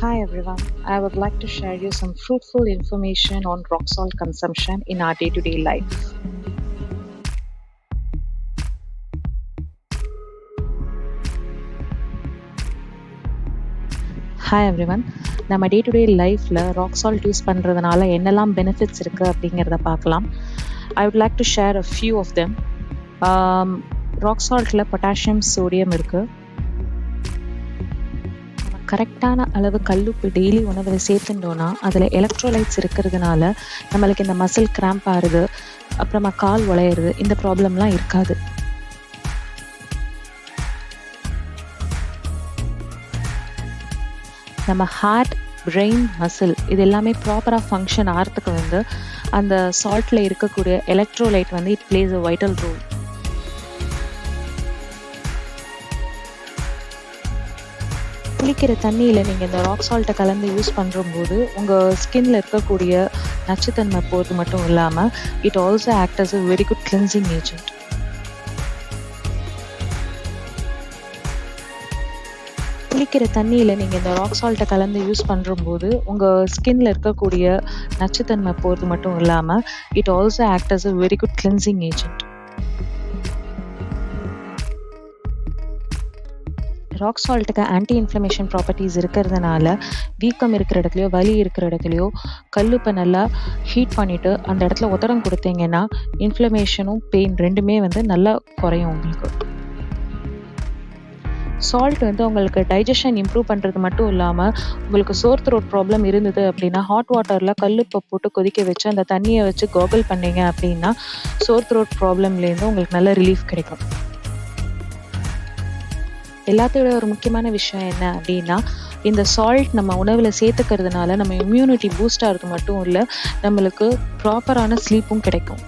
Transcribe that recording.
Hi everyone, I would like to share you some fruitful information on rock salt consumption in our day-to-day life. Hi everyone, நம்ம டே-டு-டே லைஃப்பில் rock salt use பண்ணுறதுனால என்னெல்லாம் benefits இருக்குது அப்படிங்கிறத பார்க்கலாம். I would like to share a few of them. Rock சால்ட்டில் potassium sodium இருக்குது. கரெக்டான அளவு கல்லுப்பு டெய்லி உணவில் சேர்த்துட்டோன்னா அதில் எலக்ட்ரோலைட்ஸ் இருக்கிறதுனால நம்மளுக்கு இந்த மசில் கிராம்ப் ஆகுது, அப்புறமா கால் உளையிறது, இந்த ப்ராப்ளம்லாம் இருக்காது. நம்ம ஹார்ட், பிரெயின், மசில் இது எல்லாமே ப்ராப்பராக ஃபங்க்ஷன் ஆகிறதுக்கு அந்த சால்ட்டில் இருக்கக்கூடிய electrolyte it plays a vital role. குளிக்கிற தண்ணியில் நீங்கள் இந்த ராக் சால்ட்டை கலந்து யூஸ் பண்ணும்போது உங்கள் ஸ்கின்ல இருக்கக்கூடிய நச்சுத்தன்மை போகிறது மட்டும் இல்லாமல் it also act as a very good cleansing agent. குளிக்கிற தண்ணியில் நீங்கள் இந்த ராக் சால்ட்டை கலந்து யூஸ் பண்ணும்போது உங்கள் ஸ்கின்ல இருக்கக்கூடிய நச்சுத்தன்மை போகிறது மட்டும் இல்லாமல் it also act as a very good cleansing agent. Rock சால்ட்டுக்கு ஆன்டி இன்ஃப்ளமேஷன் ப்ராப்பர்ட்டிஸ் இருக்கிறதுனால வீக்கம் இருக்கிற இடத்துலையோ வலி இருக்கிற இடத்துலையோ கல்லுப்பை நல்லா ஹீட் பண்ணிவிட்டு அந்த இடத்துல உதரம் கொடுத்தீங்கன்னா இன்ஃப்ளமேஷனும் பெயின் ரெண்டுமே நல்லா குறையும் உங்களுக்கு. சால்ட் உங்களுக்கு டைஜஷன் இம்ப்ரூவ் பண்ணுறது மட்டும் இல்லாமல் உங்களுக்கு சோர் த்ரோட் ப்ராப்ளம் இருந்தது அப்படின்னா ஹாட் வாட்டரில் கல்லுப்பை போட்டு கொதிக்க வச்சு அந்த தண்ணியை வச்சு காகல் பண்ணீங்க அப்படின்னா சோர் த்ரோட் ப்ராப்ளம்லேருந்து உங்களுக்கு நல்ல ரிலீஃப் கிடைக்கும். எல்லாத்தோட ஒரு முக்கியமான விஷயம் என்ன அப்படின்னா இந்த சால்ட் நம்ம உணவில் சேர்த்துக்கிறதுனால நம்ம இம்யூனிட்டி பூஸ்ட் ஆகிறது மட்டும் இல்லை, நம்மளுக்கு ப்ராப்பரான ஸ்லீப்பும் கிடைக்கும்.